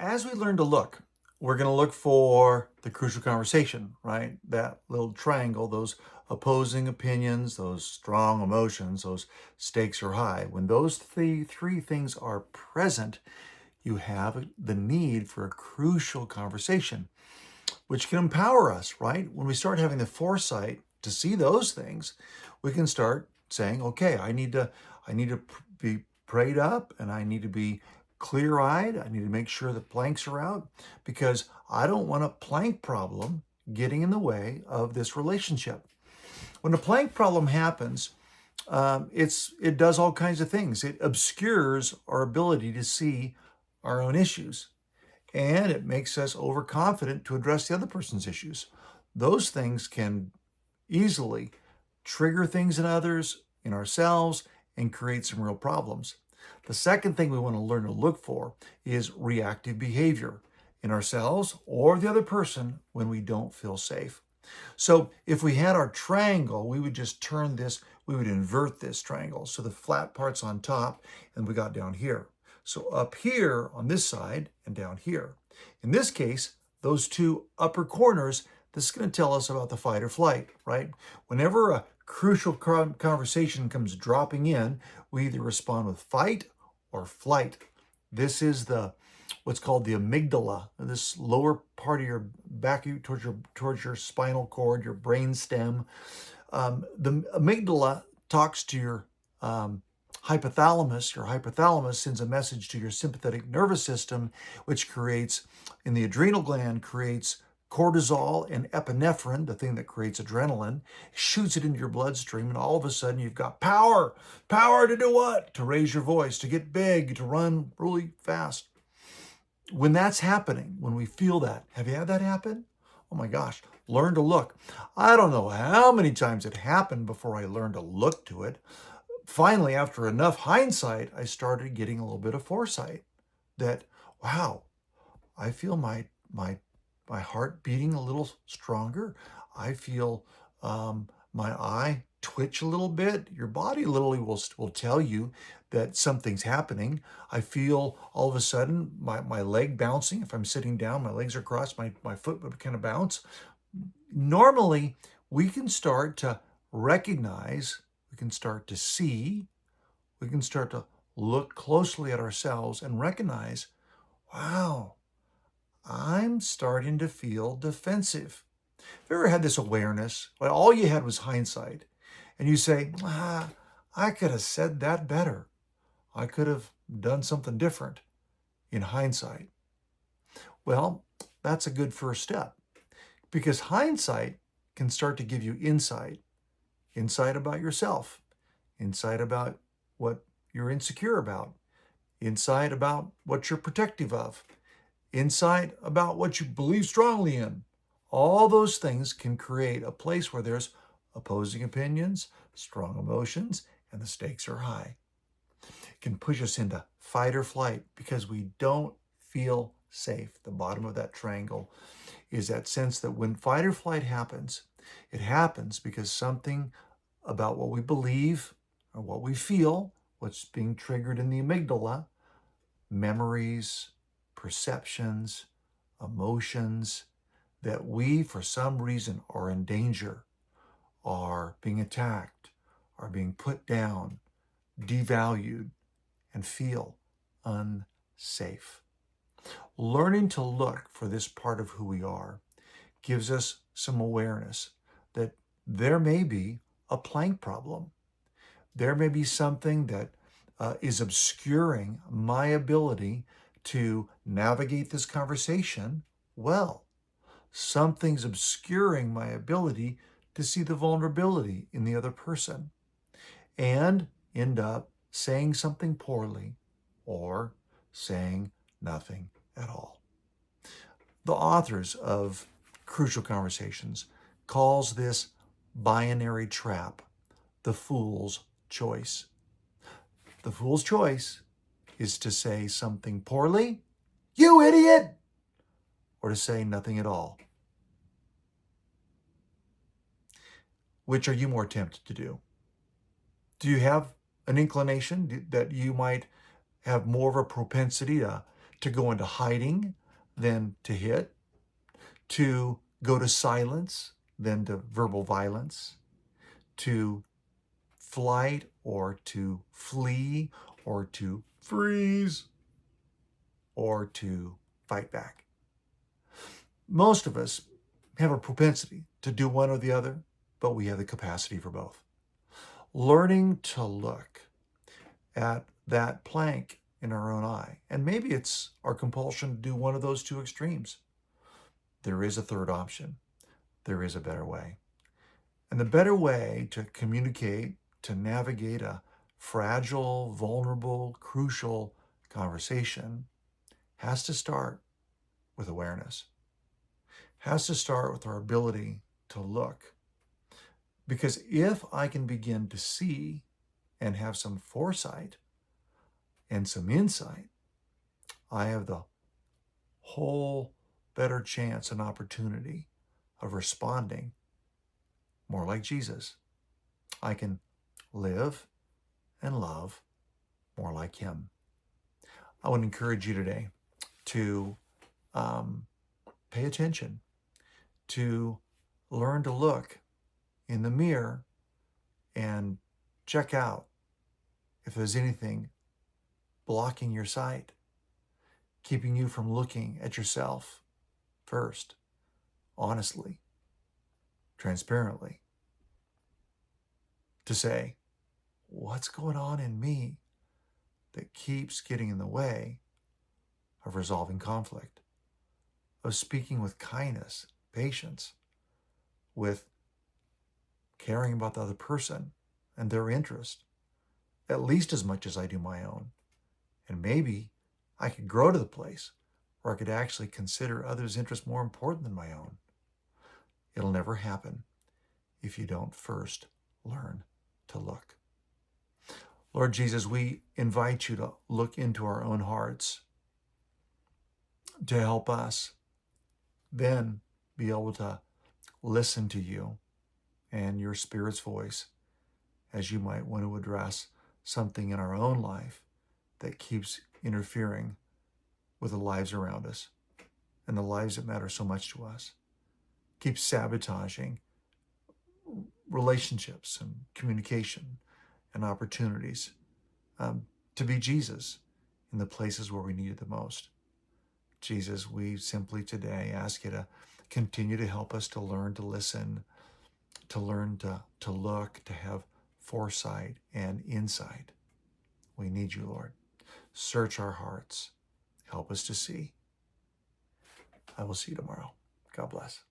as we learn to look, we're going to look for the crucial conversation, right? That little triangle, those opposing opinions, those strong emotions, those stakes are high. When those three things are present, you have the need for a crucial conversation, which can empower us, right? When we start having the foresight to see those things, we can start saying, okay, I need to be prayed up and I need to be clear-eyed. I need to make sure the planks are out because I don't want a plank problem getting in the way of this relationship. When a plank problem happens, it does all kinds of things. It obscures our ability to see our own issues, and it makes us overconfident to address the other person's issues. Those things can easily trigger things in others, in ourselves, and create some real problems. The second thing we want to learn to look for is reactive behavior in ourselves or the other person when we don't feel safe. So if we had our triangle, we would just turn this, we would invert this triangle. So the flat part's on top and we got down here. So up here on this side and down here. In this case, those two upper corners, this is going to tell us about the fight or flight, right? Whenever a crucial conversation comes dropping in, we either respond with fight or flight. This is what's called the amygdala, this lower part of your back towards your spinal cord, your brain stem. The amygdala talks to your hypothalamus. Your hypothalamus sends a message to your sympathetic nervous system, which creates, in the adrenal gland, creates cortisol and epinephrine, the thing that creates adrenaline, shoots it into your bloodstream, and all of a sudden you've got power. Power to do what? To raise your voice, to get big, to run really fast. When that's happening, when we feel that, have you had that happen? Oh my gosh, learn to look. I don't know how many times it happened before I learned to look to it. Finally, after enough hindsight, I started getting a little bit of foresight that, wow, I feel my heart beating a little stronger. I feel my eye twitch a little bit. Your body literally will tell you that something's happening. I feel all of a sudden my leg bouncing. If I'm sitting down, my legs are crossed, my foot would kind of bounce. Normally, we can start to recognize, we can start to see, we can start to look closely at ourselves and recognize, wow, I'm starting to feel defensive. Have you ever had this awareness? Well, all you had was hindsight. And you say, I could have said that better. I could have done something different in hindsight. Well, that's a good first step because hindsight can start to give you insight about yourself, insight about what you're insecure about, insight about what you're protective of, insight about what you believe strongly in. All those things can create a place where there's opposing opinions, strong emotions, and the stakes are high. It can push us into fight or flight because we don't feel safe. The bottom of that triangle is that sense that when fight or flight happens, it happens because something about what we believe or what we feel, what's being triggered in the amygdala, memories, perceptions, emotions, that we, for some reason, are in danger, are being attacked, are being put down, devalued, and feel unsafe. Learning to look for this part of who we are gives us some awareness that there may be a plank problem. There may be something that is obscuring my ability to navigate this conversation well. Something's obscuring my ability to see the vulnerability in the other person and end up saying something poorly or saying nothing at all. The authors of Crucial Conversations calls this binary trap the fool's choice. The fool's choice is to say something poorly, you idiot, or to say nothing at all. Which are you more tempted to do? Do you have an inclination that you might have more of a propensity to go into hiding than to hit, to go to silence than to verbal violence, to flight or to flee or to freeze or to fight back. Most of us have a propensity to do one or the other, but we have the capacity for both. Learning to look at that plank in our own eye, and maybe it's our compulsion to do one of those two extremes. There is a third option. There is a better way. And the better way to communicate, to navigate a fragile, vulnerable, crucial conversation has to start with awareness, has to start with our ability to look. Because if I can begin to see and have some foresight and some insight, I have the whole better chance and opportunity of responding more like Jesus. I can live and love more like him. I would encourage you today to pay attention, to learn to look in the mirror and check out if there's anything blocking your sight, keeping you from looking at yourself first, honestly, transparently, to say, what's going on in me that keeps getting in the way of resolving conflict, of speaking with kindness, patience, with caring about the other person and their interest, at least as much as I do my own. And maybe I could grow to the place where I could actually consider others' interests more important than my own. It'll never happen if you don't first learn to look. Lord Jesus, we invite you to look into our own hearts to help us then be able to listen to you and your Spirit's voice as you might want to address something in our own life that keeps interfering with the lives around us and the lives that matter so much to us. Keeps sabotaging relationships and communication and opportunities to be Jesus in the places where we need it the most. Jesus, we simply today ask you to continue to help us to learn to listen, to learn to look, to have foresight and insight. We need you, Lord. Search our hearts. Help us to see. I will see you tomorrow. God bless.